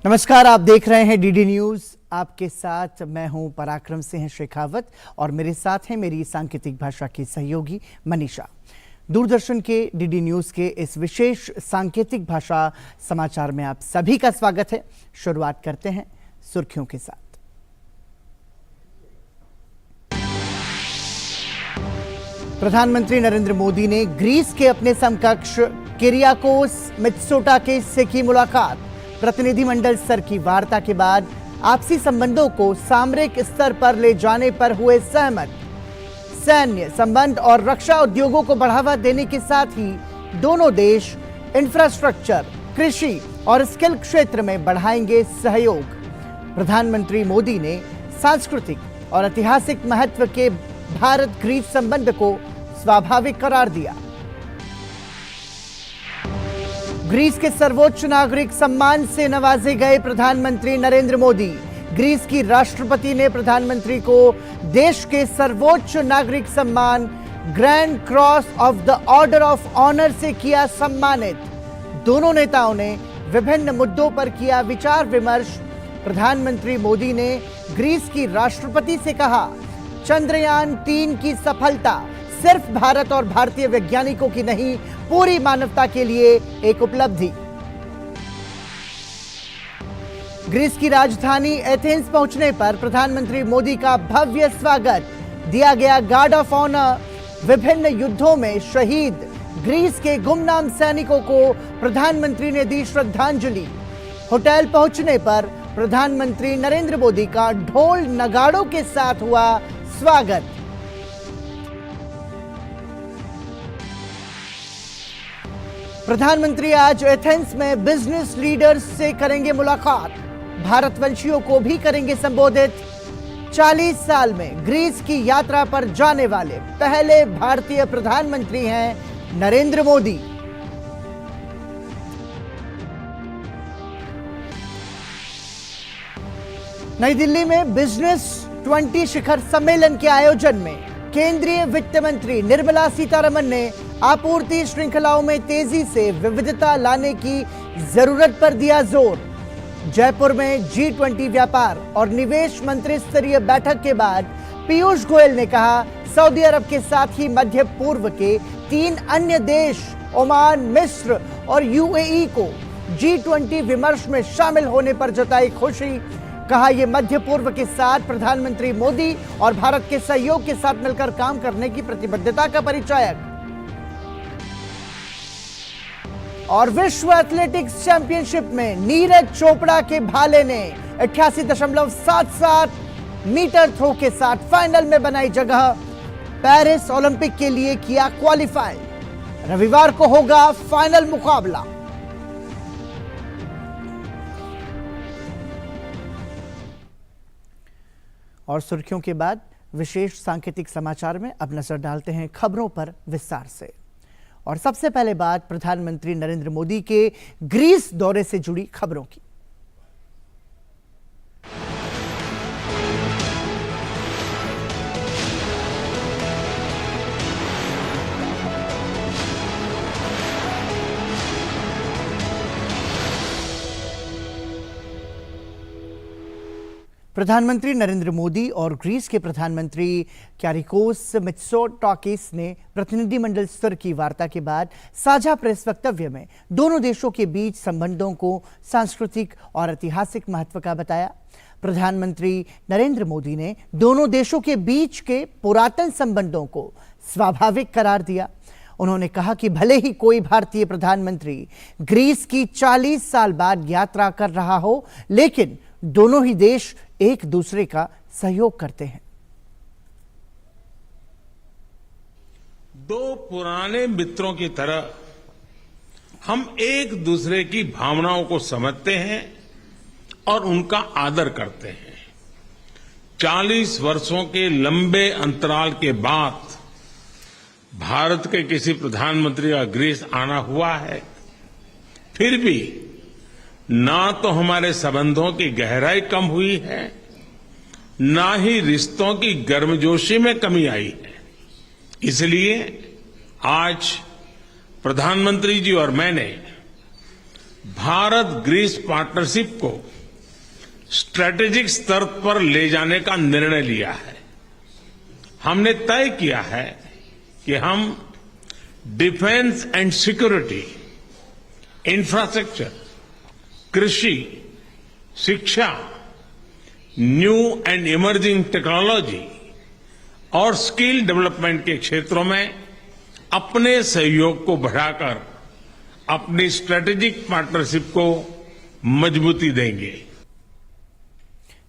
नमस्कार, आप देख रहे हैं डीडी न्यूज। आपके साथ मैं हूं पराक्रम सिंह शेखावत और मेरे साथ हैं मेरी सांकेतिक भाषा की सहयोगी मनीषा। दूरदर्शन के डीडी न्यूज के इस विशेष सांकेतिक भाषा समाचार में आप सभी का स्वागत है। शुरुआत करते हैं सुर्खियों के साथ। प्रधानमंत्री नरेंद्र मोदी ने ग्रीस के अपने समकक्ष किरियाकोस मित्सोटाकिस से की मुलाकात। प्रतिनिधिमंडल स्तर की वार्ता के बाद आपसी संबंधों को सामरिक स्तर पर ले जाने पर हुए सहमत। सैन्य संबंध और रक्षा उद्योगों को बढ़ावा देने के साथ ही दोनों देश इंफ्रास्ट्रक्चर, कृषि और स्किल क्षेत्र में बढ़ाएंगे सहयोग। प्रधानमंत्री मोदी ने सांस्कृतिक और ऐतिहासिक महत्व के भारत ग्रीस संबंध को स्वाभाविक करार दिया। ग्रीस के सर्वोच्च नागरिक सम्मान से नवाजे गए प्रधानमंत्री नरेंद्र मोदी। ग्रीस की राष्ट्रपति ने प्रधानमंत्री को देश के सर्वोच्च नागरिक सम्मान grand cross of the order of honour से किया सम्मानित। दोनों नेताओं ने विभिन्न मुद्दों पर किया विचार विमर्श। प्रधानमंत्री मोदी ने ग्रीस की राष्ट्रपति से कहा, चंद्रयान 3 की सफलता सिर्फ भारत और भारतीय वैज्ञानिकों की नहीं, पूरी मानवता के लिए एक उपलब्धि। ग्रीस की राजधानी एथेंस पहुंचने पर प्रधानमंत्री मोदी का भव्य स्वागत। दिया गया गार्ड ऑफ ऑनर। विभिन्न युद्धों में शहीद ग्रीस के गुमनाम सैनिकों को प्रधानमंत्री ने दी श्रद्धांजलि। होटल पहुंचने पर प्रधानमंत्री नरेंद्र मोदी का ढोल नगाड़ों के साथ हुआ स्वागत। प्रधानमंत्री आज एथेंस में बिजनेस लीडर्स से करेंगे मुलाकात। भारतवंशियों को भी करेंगे संबोधित। 40 साल में ग्रीस की यात्रा पर जाने वाले पहले भारतीय प्रधानमंत्री हैं नरेंद्र मोदी। नई दिल्ली में बिजनेस 20 शिखर सम्मेलन के आयोजन में केंद्रीय वित्त मंत्री निर्मला सीतारमण ने आपूर्ति श्रृंखलाओं में तेजी से विविधता लाने की जरूरत पर दिया जोर। जयपुर में G20 व्यापार और निवेश मंत्री स्तरीय बैठक के बाद पीयूष गोयल ने कहा, सऊदी अरब के साथ ही मध्य पूर्व के 3 अन्य देश ओमान, मिस्र और UAE को G20 विमर्श में शामिल होने पर जताई खुशी। कहा, यह मध्य पूर्व के साथ प्रधानमंत्री मोदी और भारत के सहयोग के साथ मिलकर काम करने की प्रतिबद्धता का परिचायक। और विश्व एथलेटिक्स चैंपियनशिप में नीरज चोपड़ा के भाले ने 88.77 मीटर थ्रो के साथ फाइनल में बनाई जगह। पेरिस ओलंपिक के लिए किया क्वालिफाई। रविवार को होगा फाइनल मुकाबला। और सुर्खियों के बाद विशेष सांकेतिक समाचार में अब नजर डालते हैं खबरों पर विस्तार से। और सबसे पहले बात प्रधानमंत्री नरेंद्र मोदी के ग्रीस दौरे से जुड़ी खबरों की। प्रधानमंत्री नरेंद्र मोदी और ग्रीस के प्रधानमंत्री किरियाकोस मित्सोटाकिस ने प्रतिनिधिमंडल स्तर की वार्ता के बाद साझा प्रेस वक्तव्य में दोनों देशों के बीच संबंधों को सांस्कृतिक और ऐतिहासिक महत्व का बताया। प्रधानमंत्री नरेंद्र मोदी ने दोनों देशों के बीच के पुरातन संबंधों को स्वाभाविक करार दिया। उन्होंने कहा कि भले ही कोई भारतीय प्रधानमंत्री ग्रीस की 40 साल बाद यात्रा कर रहा हो, लेकिन दोनों ही देश एक दूसरे का सहयोग करते हैं। दो पुराने मित्रों की तरह हम एक दूसरे की भावनाओं को समझते हैं और उनका आदर करते हैं। 40 वर्षों के लंबे अंतराल के बाद भारत के किसी प्रधानमंत्री का ग्रीस आना हुआ है। फिर भी ना तो हमारे संबंधों की गहराई कम हुई है, ना ही रिश्तों की गर्मजोशी में कमी आई है। इसलिए आज प्रधानमंत्री जी और मैंने भारत ग्रीस पार्टनरशिप को स्ट्रैटेजिक स्तर पर ले जाने का निर्णय लिया है। हमने तय किया है कि हम डिफेंस एंड सिक्योरिटी, इंफ्रास्ट्रक्चर, कृषि, शिक्षा, न्यू एंड इमर्जिंग टेक्नोलॉजी और स्किल डेवलपमेंट के क्षेत्रों में अपने सहयोग को बढ़ाकर अपनी स्ट्रैटेजिक पार्टनरशिप को मजबूती देंगे।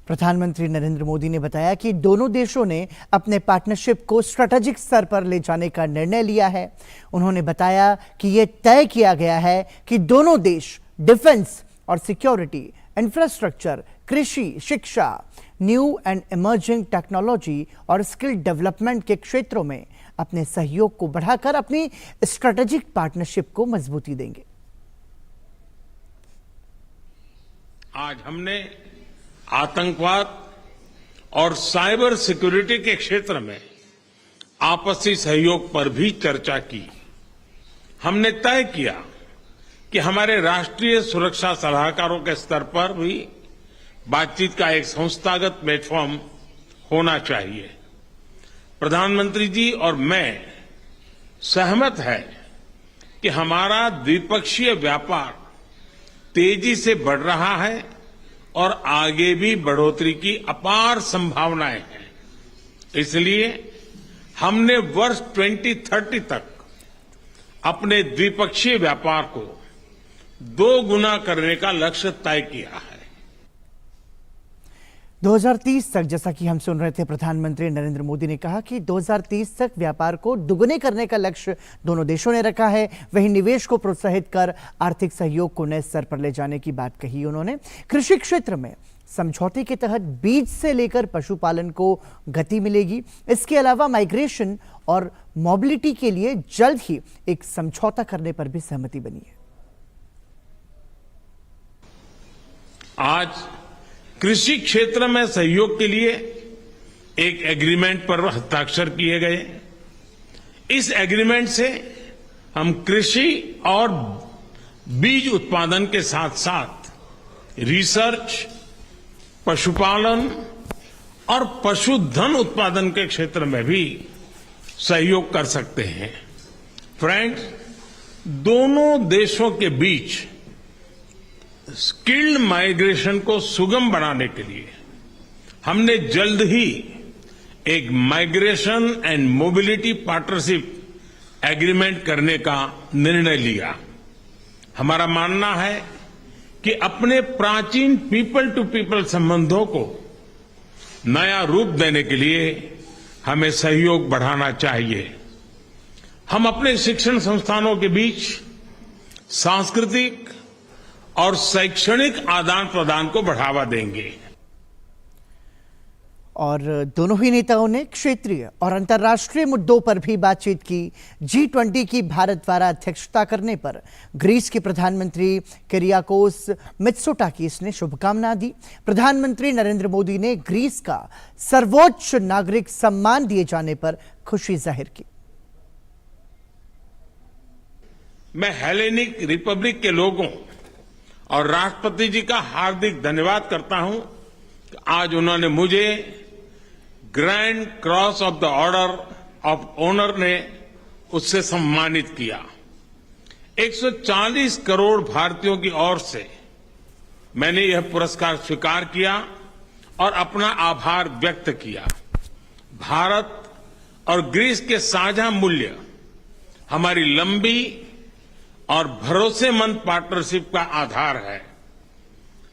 प्रधानमंत्री नरेंद्र मोदी ने बताया कि दोनों देशों ने अपने पार्टनरशिप को स्ट्रैटेजिक स्तर पर ले जाने का निर्णय लिया है। उन्होंने बताया कि यह तय किया गया है कि दोनों देश डिफेंस और सिक्योरिटी, इंफ्रास्ट्रक्चर, कृषि, शिक्षा, न्यू एंड इमर्जिंग टेक्नोलॉजी और स्किल डेवलपमेंट के क्षेत्रों में अपने सहयोग को बढ़ाकर अपनी स्ट्रैटेजिक पार्टनरशिप को मजबूती देंगे। आज हमने आतंकवाद और साइबर सिक्योरिटी के क्षेत्र में आपसी सहयोग पर भी चर्चा की। हमने तय किया कि हमारे राष्ट्रीय सुरक्षा सलाहकारों के स्तर पर भी बातचीत का एक संस्थागत प्लेटफॉर्म होना चाहिए। प्रधानमंत्री जी और मैं सहमत है कि हमारा द्विपक्षीय व्यापार तेजी से बढ़ रहा है और आगे भी बढ़ोतरी की अपार संभावनाएं हैं। इसलिए हमने वर्ष 2030 तक अपने द्विपक्षीय व्यापार को 2 गुना करने का लक्ष्य तय किया है। 2030 तक, जैसा कि हम सुन रहे थे, प्रधानमंत्री नरेंद्र मोदी ने कहा कि 2030 तक व्यापार को दुगने करने का लक्ष्य दोनों देशों ने रखा है। वहीं निवेश को प्रोत्साहित कर आर्थिक सहयोग को नए स्तर पर ले जाने की बात कही उन्होंने। कृषि क्षेत्र में समझौते के तहत बीज से लेकर पशुपालन को गति मिलेगी। इसके अलावा माइग्रेशन और मोबिलिटी के लिए जल्द ही एक समझौता करने पर भी सहमति बनी है। आज कृषि क्षेत्र में सहयोग के लिए एक एग्रीमेंट पर हस्ताक्षर किए गए। इस एग्रीमेंट से हम कृषि और बीज उत्पादन के साथ साथ रिसर्च, पशुपालन और पशुधन उत्पादन के क्षेत्र में भी सहयोग कर सकते हैं। फ्रेंड्स, दोनों देशों के बीच स्किल्ड माइग्रेशन को सुगम बनाने के लिए हमने जल्द ही एक migration and mobility partnership agreement करने का निर्णय लिया। हमारा मानना है कि अपने प्राचीन पीपल टू पीपल संबंधों को नया रूप देने के लिए हमें सहयोग बढ़ाना चाहिए। हम अपने शिक्षण संस्थानों के बीच सांस्कृतिक और शैक्षणिक आदान प्रदान को बढ़ावा देंगे। और दोनों ही नेताओं ने क्षेत्रीय और अंतर्राष्ट्रीय मुद्दों पर भी बातचीत की। G20 की भारत द्वारा अध्यक्षता करने पर ग्रीस के प्रधानमंत्री किरियाकोस मित्सोटाकिस ने शुभकामना दी। प्रधानमंत्री नरेंद्र मोदी ने ग्रीस का सर्वोच्च नागरिक सम्मान दिए जाने पर खुशी जाहिर की। मैं हेलेनिक रिपब्लिक के लोगों और राष्ट्रपति जी का हार्दिक धन्यवाद करता हूं कि आज उन्होंने मुझे grand cross of the order of honour ने उससे सम्मानित किया। 140 करोड़ भारतीयों की ओर से मैंने यह पुरस्कार स्वीकार किया और अपना आभार व्यक्त किया। भारत और ग्रीस के साझा मूल्य हमारी लंबी और भरोसेमंद पार्टनरशिप का आधार है।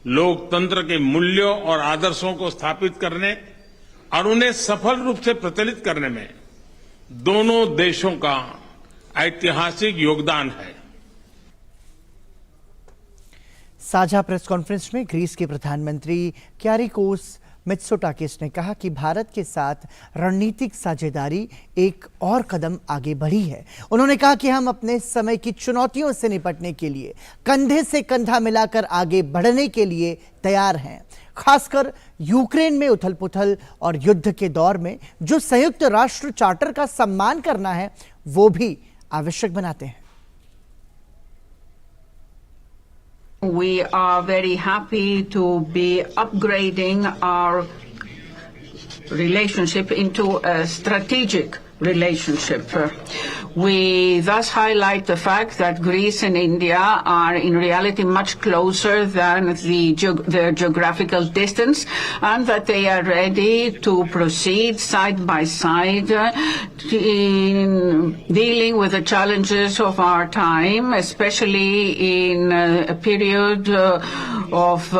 लोकतंत्र के मूल्यों और आदर्शों को स्थापित करने और उन्हें सफल रूप से प्रचलित करने में दोनों देशों का ऐतिहासिक योगदान है। साझा प्रेस कॉन्फ्रेंस में ग्रीस के प्रधानमंत्री किरियाकोस मित्सोटाकिस ने कहा कि भारत के साथ रणनीतिक साझेदारी एक और कदम आगे बढ़ी है। उन्होंने कहा कि हम अपने समय की चुनौतियों से निपटने के लिए कंधे से कंधा मिलाकर आगे बढ़ने के लिए तैयार हैं। खासकर यूक्रेन में उथल-पुथल और युद्ध के दौर में जो संयुक्त राष्ट्र चार्टर का सम्मान करना है, वो भी आवश्यक बनाते हैं। We are very happy to be upgrading our relationship into a strategic relationship. We thus highlight the fact that Greece and India are in reality much closer than their geographical distance, and that they are ready to proceed side by side in dealing with the challenges of our time, especially in a period of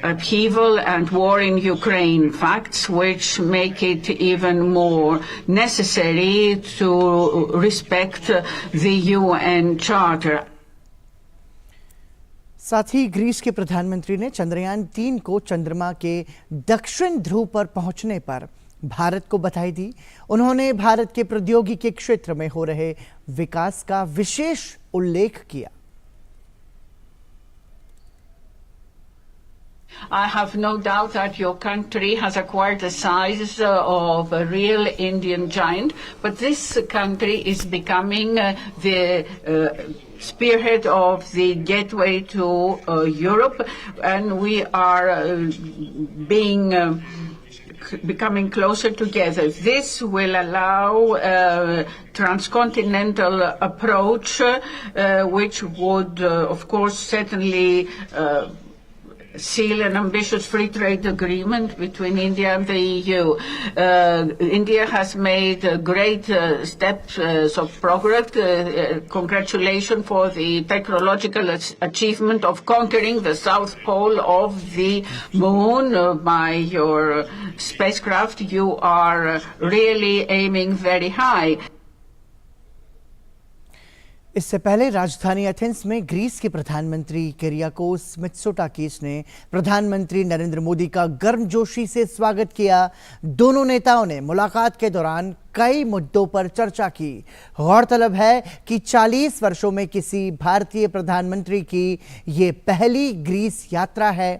upheaval and war in Ukraine, facts which make it even more necessary to respect the UN Charter. साथ ही Greece के प्रधानमंत्री ने चंद्रयान 3 को चंद्रमा के दक्षिण ध्रुव पर पहुंचने पर भारत को बधाई दी। उन्होंने भारत के प्रौद्योगिकी क्षेत्र में हो रहे विकास का विशेष उल्लेख किया। I have no doubt that your country has acquired the size of a real Indian giant, but this country is becoming the spearhead of the gateway to Europe, and we are becoming closer together. This will allow a transcontinental approach, which would, of course, certainly seal an ambitious free trade agreement between India and the EU. India has made great steps of progress. Congratulations for the technological achievement of conquering the south pole of the moon by your spacecraft. You are really aiming very high. इससे पहले राजधानी Athens में Greece के प्रधानमंत्री Kyriakos Mitsotakis ने प्रधानमंत्री नरेंद्र मोदी का गर्मजोशी से स्वागत किया। दोनों नेताओं ने मुलाकात के दौरान कई मुद्दों पर चर्चा की। गौरतलब है कि 40 वर्षों में किसी भारतीय प्रधानमंत्री की ये पहली ग्रीस यात्रा है।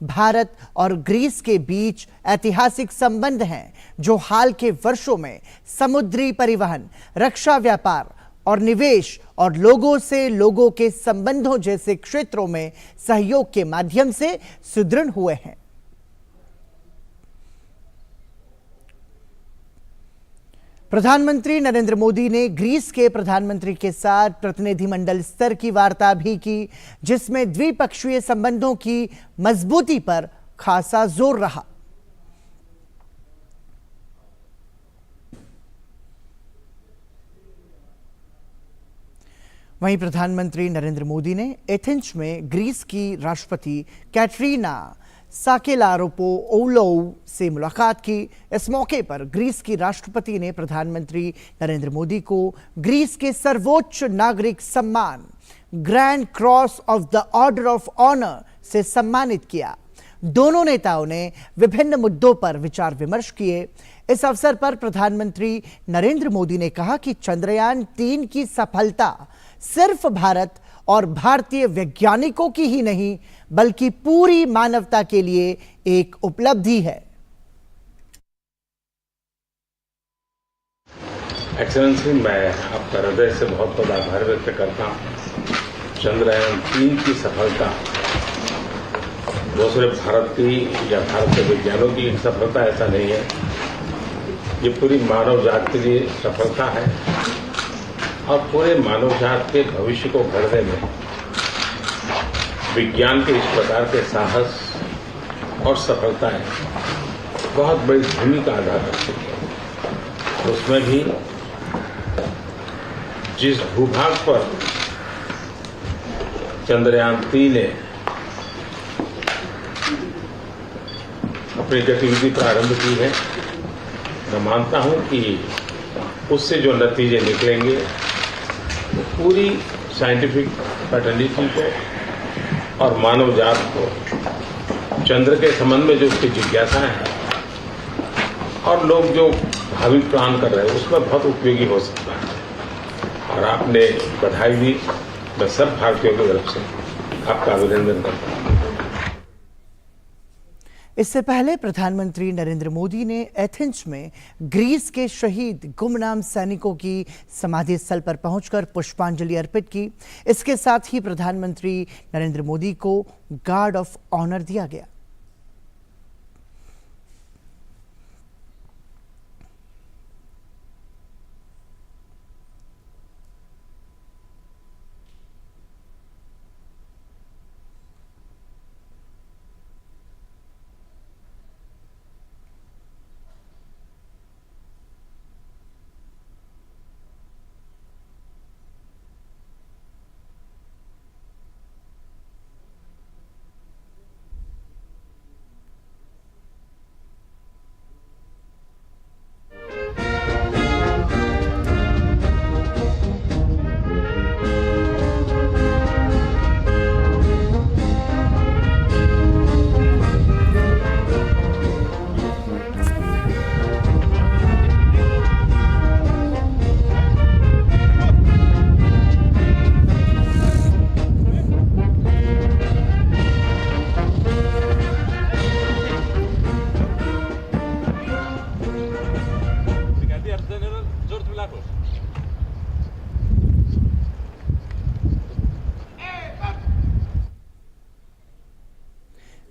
भारत और ग्रीस के बीच ऐतिहासिक संबंध हैं, जो हाल के वर्षों में समुद्री परिवहन, रक्षा व्यापार और निवेश और लोगों से लोगों के संबंधों जैसे क्षेत्रों में सहयोग के माध्यम से सुदृढ़ हुए हैं। प्रधानमंत्री नरेंद्र मोदी ने ग्रीस के प्रधानमंत्री के साथ प्रतिनिधिमंडल स्तर की वार्ता भी की, जिसमें द्विपक्षीय संबंधों की मजबूती पर खासा जोर रहा। वहीं प्रधानमंत्री नरेंद्र मोदी ने एथेंस में ग्रीस की राष्ट्रपति कैटरीना साकेलारोपोउलोऊ से मुलाकात की। इस मौके पर ग्रीस की राष्ट्रपति ने प्रधानमंत्री नरेंद्र मोदी को ग्रीस के सर्वोच्च नागरिक सम्मान grand cross of the order of honour से सम्मानित किया। दोनों नेताओं ने विभिन्न मुद्दों पर विचार विमर्श किए। इस अवसर पर प्रधानमंत्री नरेंद्र मोदी ने कहा कि चंद्रयान 3 की सफलता सिर्फ भारत और भारतीय वैज्ञानिकों की ही नहीं, बल्कि पूरी मानवता के लिए एक उपलब्धि है। एक्सेलेंसी, मैं आपका हृदय से बहुत बहुत आभार व्यक्त करता हूं। चंद्रयान 3 की सफलता दूसरे भारत की या भारत के वैज्ञानिकों की सफलता ऐसा नहीं है, ये पूरी मानव जात के लिए सफलता है और पूरे मानव जात के भविष्य को गढ़ने में विज्ञान के इस प्रकार के साहस और सफलताएं बहुत बड़ी भूमिका अदा करती है। उसमें भी जिस भूभाग पर चंद्रयान 3 ने अपनी गतिविधि प्रारंभ की है, मैं मानता हूं कि उससे जो नतीजे निकलेंगे वो पूरी साइंटिफिक फैटर्निटी को और मानव जात को चंद्र के संबंध में जो उसकी जिज्ञासाएं हैं और लोग जो भावी प्लान कर रहे हैं उसमें बहुत उपयोगी हो सकता है। और आपने बधाई दी, मैं सब भारतीयों की तरफ से आपका अभिनंदन करता हूं। इससे पहले प्रधानमंत्री नरेंद्र मोदी ने एथेंस में ग्रीस के शहीद गुमनाम सैनिकों की समाधि स्थल पर पहुंचकर पुष्पांजलि अर्पित की। इसके साथ ही प्रधानमंत्री नरेंद्र मोदी को गार्ड ऑफ ऑनर दिया गया।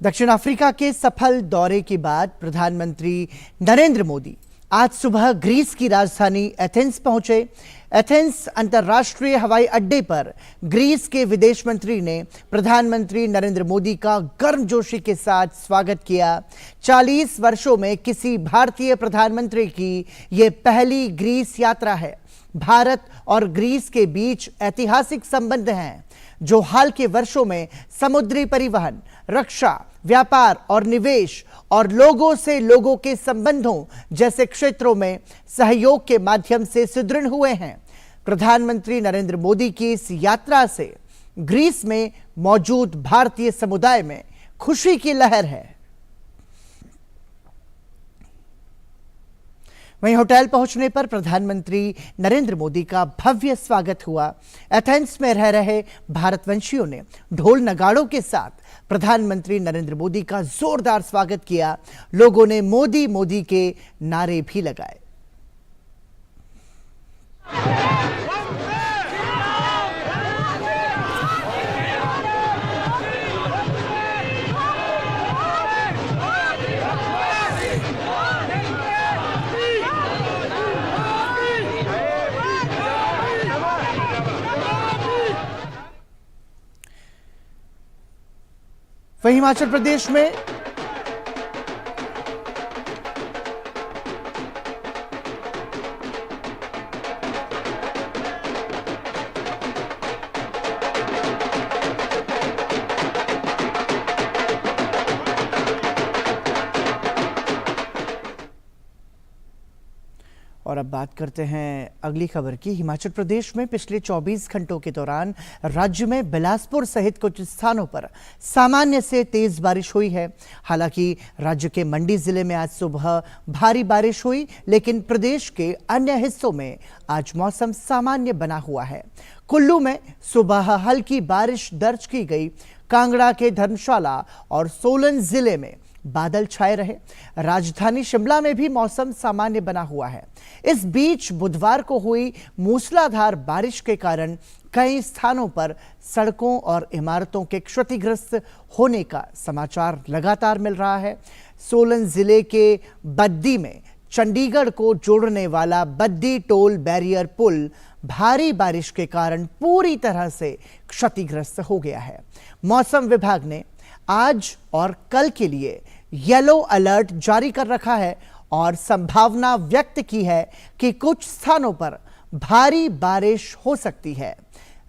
दक्षिण अफ्रीका के सफल दौरे के बाद प्रधानमंत्री नरेंद्र मोदी आज सुबह ग्रीस की राजधानी एथेंस पहुंचे। एथेंस अंतर्राष्ट्रीय हवाई अड्डे पर ग्रीस के विदेश मंत्री ने प्रधानमंत्री नरेंद्र मोदी का गर्मजोशी के साथ स्वागत किया। 40 वर्षों में किसी भारतीय प्रधानमंत्री की यह पहली ग्रीस यात्रा है। भारत और ग्रीस के बीच ऐतिहासिक संबंध हैं, जो हाल के वर्षों में समुद्री परिवहन, रक्षा, व्यापार और निवेश और लोगों से लोगों के संबंधों जैसे क्षेत्रों में सहयोग के माध्यम से सुदृढ़ हुए हैं। प्रधानमंत्री नरेंद्र मोदी की इस यात्रा से ग्रीस में मौजूद भारतीय समुदाय में खुशी की लहर है। वहीं होटल पहुंचने पर प्रधानमंत्री नरेंद्र मोदी का भव्य स्वागत हुआ। एथेंस में रह रहे भारतवंशियों ने ढोल नगाड़ों के साथ प्रधानमंत्री नरेंद्र मोदी का जोरदार स्वागत किया। लोगों ने मोदी मोदी के नारे भी लगाए। वहीं हिमाचल प्रदेश में और अब बात करते हैं अगली खबर की। हिमाचल प्रदेश में पिछले 24 घंटों के दौरान राज्य में बिलासपुर सहित कुछ स्थानों पर सामान्य से तेज बारिश हुई है। हालांकि राज्य के मंडी जिले में आज सुबह भारी बारिश हुई, लेकिन प्रदेश के अन्य हिस्सों में आज मौसम सामान्य बना हुआ है। कुल्लू में सुबह हल्की बारिश दर्ज की गई। कांगड़ा के धर्मशाला और सोलन जिले में बादल छाए रहे। राजधानी शिमला में भी मौसम सामान्य बना हुआ है। इस बीच बुधवार को हुई मूसलाधार बारिश के कारण कई स्थानों पर सड़कों और इमारतों के क्षतिग्रस्त होने का समाचार लगातार मिल रहा है। सोलन जिले के बद्दी में चंडीगढ़ को जोड़ने वाला बद्दी टोल बैरियर पुल भारी बारिश के कारण पूरी तरह से क्षतिग्रस्त हो गया है। मौसम विभाग ने आज और कल के लिए येलो अलर्ट जारी कर रखा है और संभावना व्यक्त की है कि कुछ स्थानों पर भारी बारिश हो सकती है।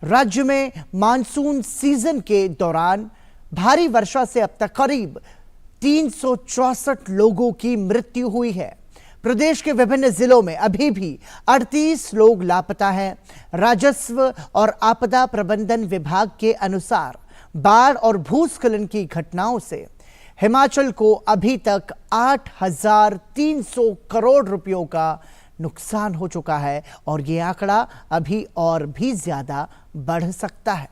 राज्य में मानसून सीजन के दौरान भारी वर्षा से अब तक करीब 364 लोगों की मृत्यु हुई है। प्रदेश के विभिन्न जिलों में अभी भी 38 लोग लापता हैं। राजस्व और आपदा प्रबंधन विभाग के अनुसार बाढ़ और भूस्खलन की घटनाओं से हिमाचल को अभी तक 8,300 करोड़ रुपयों का नुकसान हो चुका है और ये आंकड़ा अभी और भी ज्यादा बढ़ सकता है।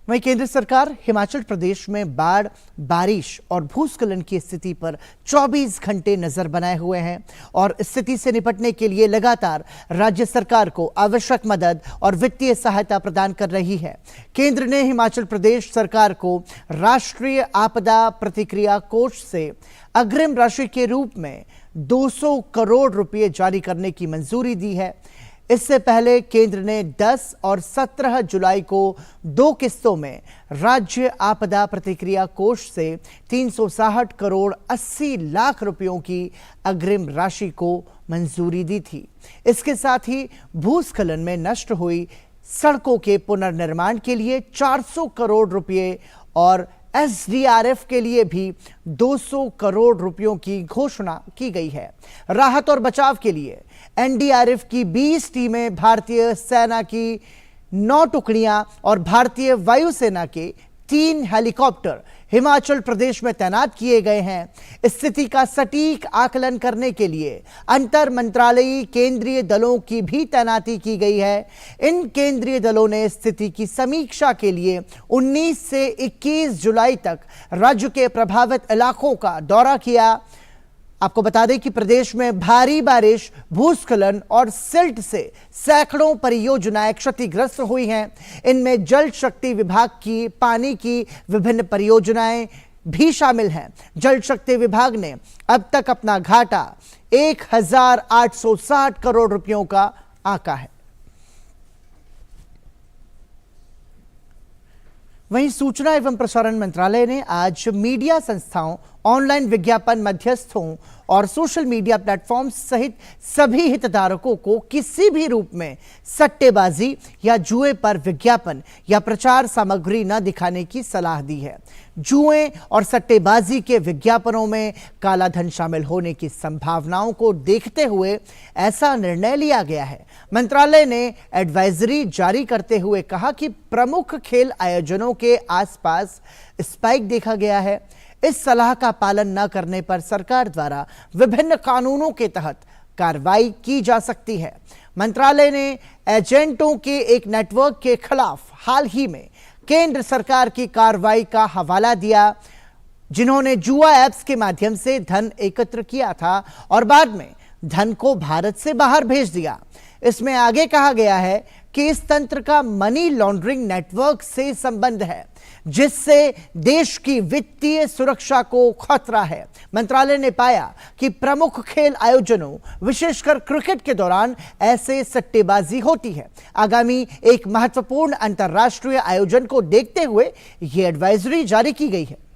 वहीं केंद्र सरकार हिमाचल प्रदेश में बाढ़, बारिश और भूस्खलन की स्थिति पर 24 घंटे नजर बनाए हुए हैं और स्थिति से निपटने के लिए लगातार राज्य सरकार को आवश्यक मदद और वित्तीय सहायता प्रदान कर रही है। केंद्र ने हिमाचल प्रदेश सरकार को राष्ट्रीय आपदा प्रतिक्रिया कोष से अग्रिम राशि के रूप में 200 करोड़ रुपए जारी करने की मंजूरी दी है। इससे पहले केंद्र ने 10 और 17 जुलाई को 2 किस्तों में राज्य आपदा प्रतिक्रिया कोष से 360 करोड़ 80 लाख रुपयों की अग्रिम राशि को मंजूरी दी थी। इसके साथ ही भूस्खलन में नष्ट हुई सड़कों के पुनर्निर्माण के लिए 400 करोड़ रुपए और एसडीआरएफ के लिए भी 200 करोड़ रुपयों की घोषणा की गई है। राहत और बचाव के लिए एनडीआरएफ की 20 टीमें, भारतीय सेना की 9 टुकड़ियां और भारतीय वायुसेना के 3 हेलीकॉप्टर हिमाचल प्रदेश में तैनात किए गए हैं। स्थिति का सटीक आकलन करने के लिए अंतर मंत्रालयी केंद्रीय दलों की भी तैनाती की गई है। इन केंद्रीय दलों ने स्थिति की समीक्षा के लिए 19 से 21 जुलाई तक राज्य के प्रभावित इलाकों का दौरा किया। आपको बता दें कि प्रदेश में भारी बारिश, भूस्खलन और सिल्ट से सैकड़ों परियोजनाएं क्षतिग्रस्त हुई हैं। इनमें जल शक्ति विभाग की पानी की विभिन्न परियोजनाएं भी शामिल हैं। जल शक्ति विभाग ने अब तक अपना घाटा 1860 करोड़ रुपयों का आंका है। वहीं सूचना एवं प्रसारण मंत्रालय ने आज मीडिया संस्थाओं, ऑनलाइन विज्ञापन मध्यस्थों और सोशल मीडिया प्लेटफॉर्म्स सहित सभी हितधारकों को किसी भी रूप में सट्टेबाजी या जुए पर विज्ञापन या प्रचार सामग्री न दिखाने की सलाह दी है। जुए और सट्टेबाजी के विज्ञापनों में कालाधन शामिल होने की संभावनाओं को देखते हुए ऐसा निर्णय लिया गया है। मंत्रालय ने एडवाइजरी जारी करते हुए कहा कि प्रमुख खेल आयोजनों के आसपास स्पाइक देखा गया है। इस सलाह का पालन न करने पर सरकार द्वारा विभिन्न कानूनों के तहत कार्रवाई की जा सकती है। मंत्रालय ने एजेंटों के एक नेटवर्क के खिलाफ हाल ही में केंद्र सरकार की कार्रवाई का हवाला दिया, जिन्होंने जुआ ऐप्स के माध्यम से धन एकत्र किया था और बाद में धन को भारत से बाहर भेज दिया। इसमें आगे कहा गया है कि इस तंत्र का मनी लॉन्ड्रिंग नेटवर्क से संबंध है, जिससे देश की वित्तीय सुरक्षा को खतरा है। मंत्रालय ने पाया कि प्रमुख खेल आयोजनों, विशेषकर क्रिकेट के दौरान ऐसे सट्टेबाजी होती है। आगामी एक महत्वपूर्ण अंतर्राष्ट्रीय आयोजन को देखते हुए यह एडवाइजरी जारी की गई है।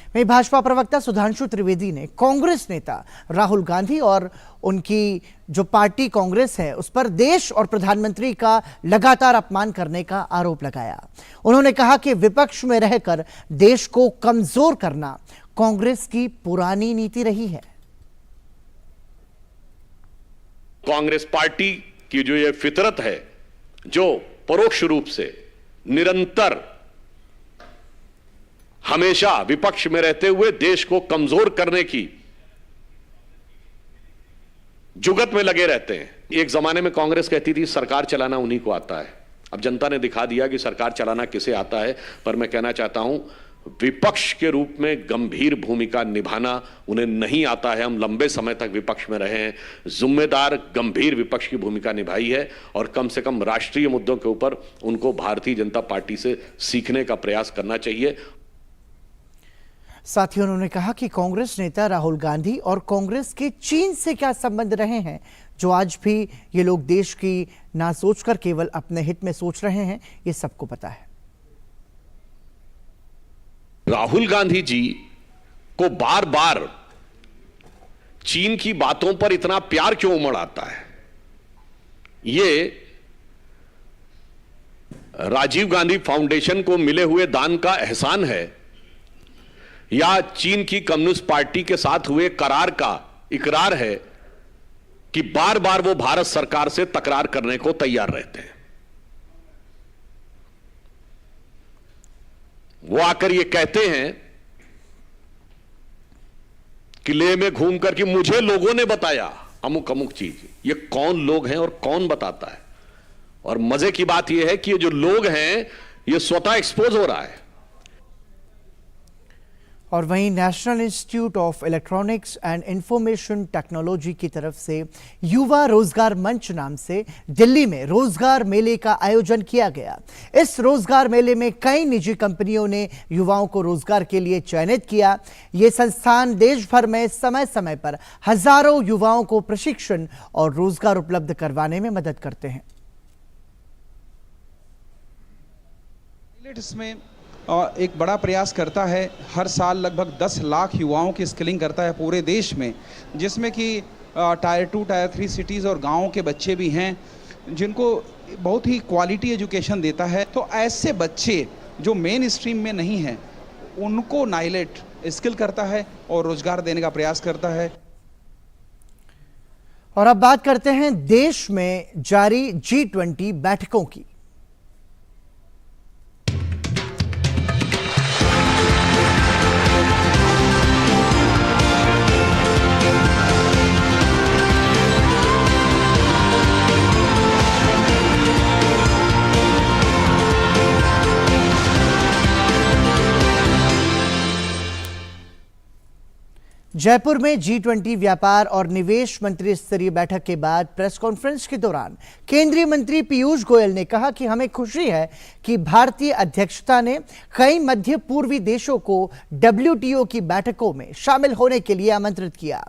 वहीं भाजपा प्रवक्ता सुधांशु त्रिवेदी ने कांग्रेस नेता राहुल गांधी और उनकी जो पार्टी कांग्रेस है उस पर देश और प्रधानमंत्री का लगातार अपमान करने का आरोप लगाया। उन्होंने कहा कि विपक्ष में रहकर देश को कमजोर करना कांग्रेस की पुरानी नीति रही है। कांग्रेस पार्टी की जो ये फितरत है, जो परोक्ष रूप से निरंतर हमेशा विपक्ष में रहते हुए देश को कमजोर करने की जुगत में लगे रहते हैं। एक जमाने में कांग्रेस कहती थी सरकार चलाना उन्हीं को आता है। अब जनता ने दिखा दिया कि सरकार चलाना किसे आता है। पर मैं कहना चाहता हूं, विपक्ष के रूप में गंभीर भूमिका निभाना उन्हें नहीं आता है। हम लंबे समय तक विपक्ष में रहे हैं, जिम्मेदार गंभीर विपक्ष की भूमिका निभाई है और कम से कम राष्ट्रीय मुद्दों के ऊपर उनको भारतीय जनता पार्टी से सीखने का प्रयास करना चाहिए। साथ ही उन्होंने कहा कि कांग्रेस नेता राहुल गांधी और कांग्रेस के चीन से क्या संबंध रहे हैं, जो आज भी ये लोग देश की ना सोचकर केवल अपने हित में सोच रहे हैं, ये सबको पता है। राहुल गांधी जी को बार बार चीन की बातों पर इतना प्यार क्यों उमड़ आता है? ये राजीव गांधी फाउंडेशन को मिले हुए दान का एहसान है या चीन की कम्युनिस्ट पार्टी के साथ हुए करार का इकरार है कि बार बार वो भारत सरकार से तकरार करने को तैयार रहते हैं? वो आकर ये कहते हैं कि लेह में घूमकर कि मुझे लोगों ने बताया अमुक अमुक चीज। ये कौन लोग हैं और कौन बताता है? और मजे की बात यह है कि ये जो लोग हैं ये स्वतः एक्सपोज हो रहा है। और वहीं national institute of electronics and information technology की तरफ से युवा रोजगार मंच नाम से दिल्ली में रोजगार मेले का आयोजन किया गया। इस रोजगार मेले में कई निजी कंपनियों ने युवाओं को रोजगार के लिए चयनित किया। ये संस्थान देश भर में समय समय पर हजारों युवाओं को प्रशिक्षण और रोजगार उपलब्ध करवाने में मदद करते हैं। इसमें एक बड़ा प्रयास करता है, हर साल लगभग 10 लाख युवाओं की स्किलिंग करता है पूरे देश में, जिसमें कि टायर 2 टायर 3 सिटीज़ और गाँवों के बच्चे भी हैं जिनको बहुत ही क्वालिटी एजुकेशन देता है। तो ऐसे बच्चे जो मेन स्ट्रीम में नहीं हैं उनको नाइलेट स्किल करता है और रोजगार देने का प्रयास करता है। और अब बात करते हैं देश में जारी G20 बैठकों की। जयपुर में G20 व्यापार और निवेश मंत्री स्तरीय बैठक के बाद प्रेस कॉन्फ्रेंस के दौरान केंद्रीय मंत्री पीयूष गोयल ने कहा कि हमें खुशी है कि भारतीय अध्यक्षता ने कई मध्य पूर्वी देशों को WTO की बैठकों में शामिल होने के लिए आमंत्रित किया।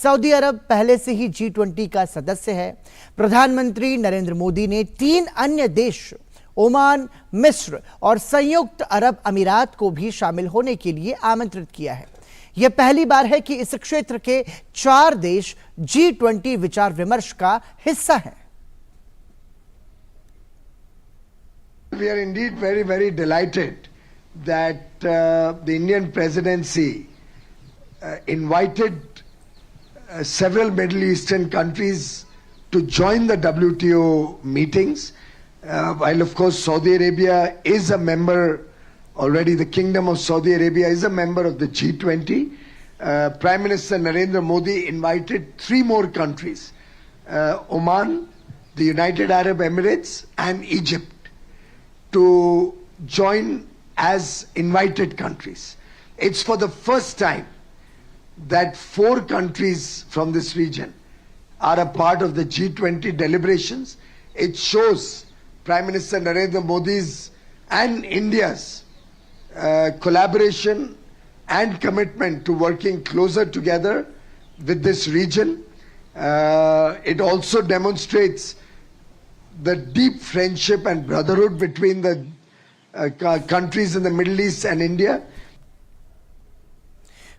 सऊदी अरब पहले से ही G20 का सदस्य है। प्रधानमंत्री नरेंद्र मोदी ने 3 अन्य देश ओमान, मिस्र और संयुक्त अरब अमीरात को भी शामिल होने के लिए आमंत्रित किया है। यह पहली बार है कि इस क्षेत्र के 4 देश G20 विचार विमर्श का हिस्सा हैं। We are indeed very, very delighted that the Indian presidency invited several Middle Eastern countries to join the WTO meetings. While of course Saudi Arabia is a member already, the Kingdom of Saudi Arabia is a member of the G20. Prime Minister Narendra Modi invited 3 more countries, Oman, the United Arab Emirates and Egypt, to join as invited countries. It's for the first time that 4 countries from this region are a part of the G20 deliberations. It shows Prime Minister Narendra Modi's and India's collaboration and commitment to working closer together with this region. It also demonstrates the deep friendship and brotherhood between the countries in the Middle East and India.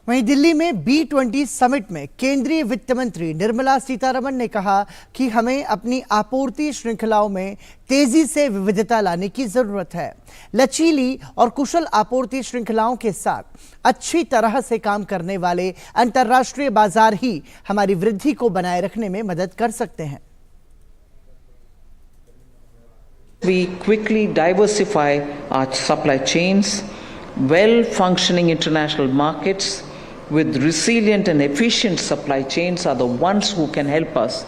वहीं दिल्ली में B20 summit में केंद्रीय वित्त मंत्री निर्मला सीतारमण ने कहा कि हमें अपनी आपूर्ति श्रृंखलाओं में तेजी से विविधता लाने की जरूरत है। लचीली और कुशल आपूर्ति श्रृंखलाओं के साथ अच्छी तरह से काम करने वाले अंतर्राष्ट्रीय बाजार ही हमारी वृद्धि को बनाए रखने में मदद कर सकते हैं। We quickly diversify our supply chains, well-functioning international markets with resilient and efficient supply chains are the ones who can help us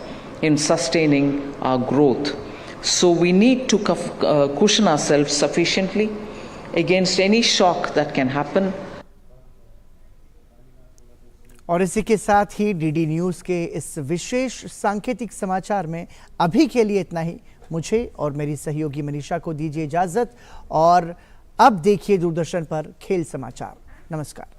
in sustaining our growth. So we need to cushion ourselves sufficiently against any shock that can happen. और इसी के साथ ही DD news के इस विशेष सांकेतिक समाचार में अभी के लिए इतना ही। मुझे और मेरी सहयोगी मनीषा को दीजिए इजाजत और अब देखिए दूरदर्शन पर खेल समाचार। नमस्कार।